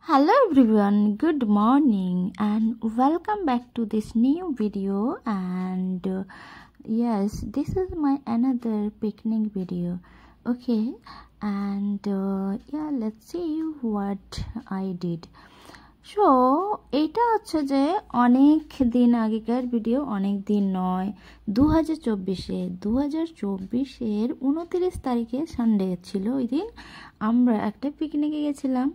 Hello everyone, good morning and welcome back to this new video. And yes, this is my another picnic video. Okay, and yeah, let's see what I did. So এটা হচ্ছে যে অনেক দিন আগেকার video, অনেক দিন নয়, 2024-এর 29 তারিখে সানডে ছিল। ওই দিন আমরা একটা পিকনিকে গেছিলাম।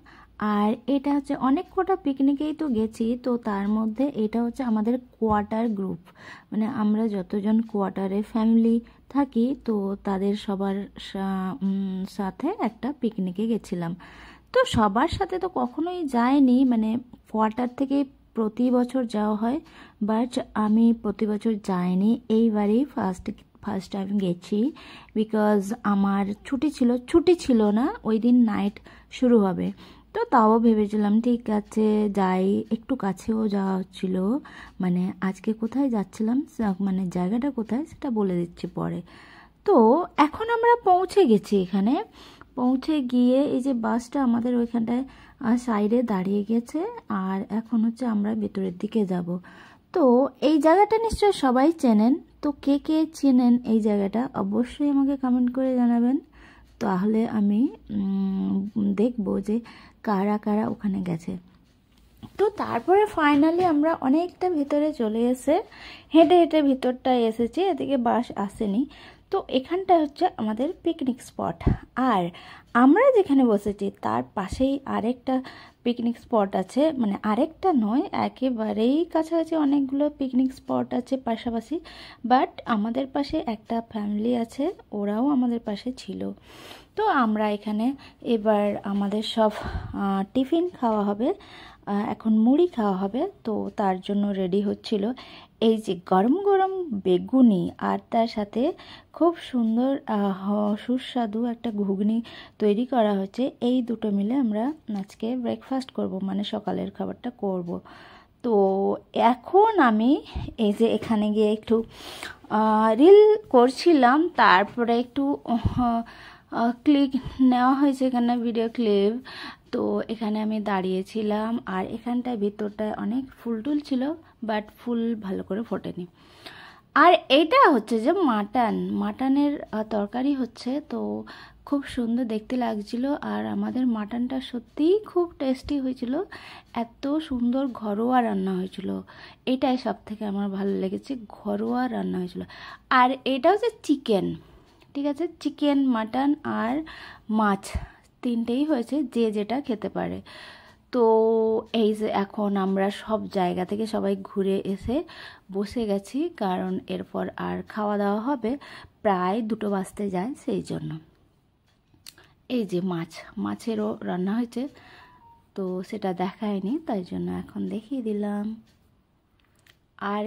আর এটা হচ্ছে অনেক কটা পিকনিকেই তো গেছি, তো তার মধ্যে এটা হচ্ছে আমাদের কোয়ার্টার গ্রুপ, মানে আমরা যতজন কোয়ার্টারে ফ্যামিলি থাকি তো তাদের সবার সাথে একটা পিকনিকে গেছিলাম। তো সবার সাথে তো কখনোই যায়নি, মানে কোয়ার্টার থেকে প্রতি বছর যাওয়া হয়, বাট আমি প্রতি বছর যাইনি, এইবারই ফার্স্ট টাইম গেছি। বিকজ আমার ছুটি ছিল না, ওই দিন নাইট শুরু হবে, তো তাও ভেবেছিলাম ঠিক আছে যাই, একটু কাছেও যাওয়া হচ্ছিল। মানে আজকে কোথায় যাচ্ছিলাম, মানে জায়গাটা কোথায় সেটা বলে দিচ্ছি পরে। তো এখন আমরা পৌঁছে গেছি, এখানে পৌঁছে গিয়ে এই যে বাসটা আমাদের ওইখানটায় সাইডে দাঁড়িয়ে গেছে, আর এখন হচ্ছে আমরা ভেতরের দিকে যাব। তো এই জায়গাটা নিশ্চয়ই সবাই চেনেন, তো কে কে চেনেন এই জায়গাটা অবশ্যই আমাকে কমেন্ট করে জানাবেন, তাহলে আমি দেখবো যে কারা কারা ওখানে গেছে। তো তারপরে ফাইনালি আমরা অনেকটা ভিতরে চলে এসে হেঁটে হেঁটে ভিতরটায় এসেছি, এদিকে বাস আসেনি। তো এখানটা হচ্ছে আমাদের পিকনিক স্পট, আর আমরা যেখানে বসেছি তার পাশেই আরেকটা পিকনিক স্পট আছে, মানে আরেকটা নয়, একেবারেই কাছাকাছি অনেকগুলো পিকনিক স্পট আছে পাশাপাশি। বাট আমাদের পাশে একটা ফ্যামিলি আছে, ওরাও আমাদের পাশে ছিল। তো আমরা এখানে এবার আমাদের সব টিফিন খাওয়া হবে, এখন মুড়ি খাওয়া হবে, তো তার জন্য রেডি হচ্ছিল। এই যে গরম গরম বেগুনি আর তার সাথে খুব সুন্দর সুস্বাদু একটা ঘুগনি তৈরি করা হচ্ছে, এই দুটো মিলে আমরা আজকে ব্রেকফাস্ট করব, মানে সকালের খাবারটা করব। তো এখন আমি এই যে এখানে গিয়ে একটু রিল করছিলাম, তারপরে একটু ক্লিক নেওয়া হয়েছে এখানে, ভিডিও ক্লিপ। তো এখানে আমি দাঁড়িয়েছিলাম, আর এখানটায় ভিতরটায় অনেক ফুল টুল ছিল, বাট ফুল ভালো করে ফোটেনি। আর এটা হচ্ছে যে মাটনের তরকারি হচ্ছে, তো খুব সুন্দর দেখতে লাগছিল, আর আমাদের মাটনটা সত্যিই খুব টেস্টি হয়েছিল, এত সুন্দর ঘরোয়া রান্না হয়েছিল, এটাই সব থেকে আমার ভালো লেগেছে, ঘরোয়া রান্না হয়েছিল। আর এটা হচ্ছে চিকেন, ঠিক আছে, চিকেন, মাটন আর মাছ তিনটেই হয়েছে, যে যেটা খেতে পারে। তো এই যে এখন আমরা সব জায়গা থেকে সবাই ঘুরে এসে বসে গেছি, কারণ এরপর আর খাওয়া দাওয়া হবে, প্রায় 2টো বাজতে যায়, সেই জন্য। এই যে মাছেরও রান্না হয়েছে, তো সেটা দেখায়নি, তাই জন্য এখন দেখিয়ে দিলাম। আর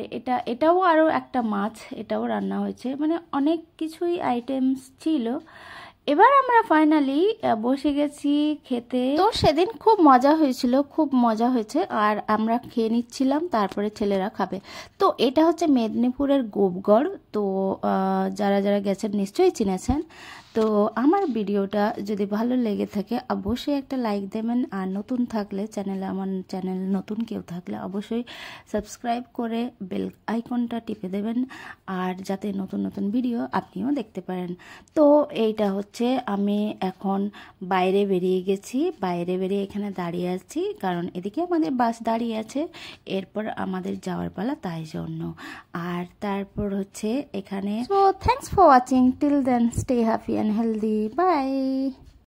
এটাও আরও একটা মাছ, এটাও রান্না হয়েছে, মানে অনেক কিছুই আইটেমস ছিল। এবার আমরা ফাইনালি বসে গেছি খেতে। তো সেদিন খুব মজা হয়েছিল, খুব মজা হয়েছে, আর আমরা খেয়ে নিচ্ছিলাম, তারপরে ছেলেরা খাবে। তো এটা হচ্ছে মেদিনীপুরের গোপগড়, তো যারা যারা গেছেন নিশ্চয়ই চিনেছেন। তো আমার ভিডিওটা যদি ভালো লেগে থাকে অবশ্যই একটা লাইক দেবেন, আর নতুন থাকলে আমার চ্যানেল নতুন কেউ থাকলে অবশ্যই সাবস্ক্রাইব করে বেল আইকনটা টিপে দেবেন, আর যাতে নতুন নতুন ভিডিও আপনিও দেখতে পারেন। তো এইটা হচ্ছে আমি এখন বাইরে বেরিয়ে গেছি, বাইরে বেরিয়ে এখানে দাঁড়িয়ে আছি, কারণ এদিকে আমাদের বাস দাঁড়িয়ে আছে, এরপর আমাদের যাওয়ার পালা, তাই জন্য। আর তারপর হচ্ছে এখানে, so thanks for watching, till then stay happy and healthy. Bye.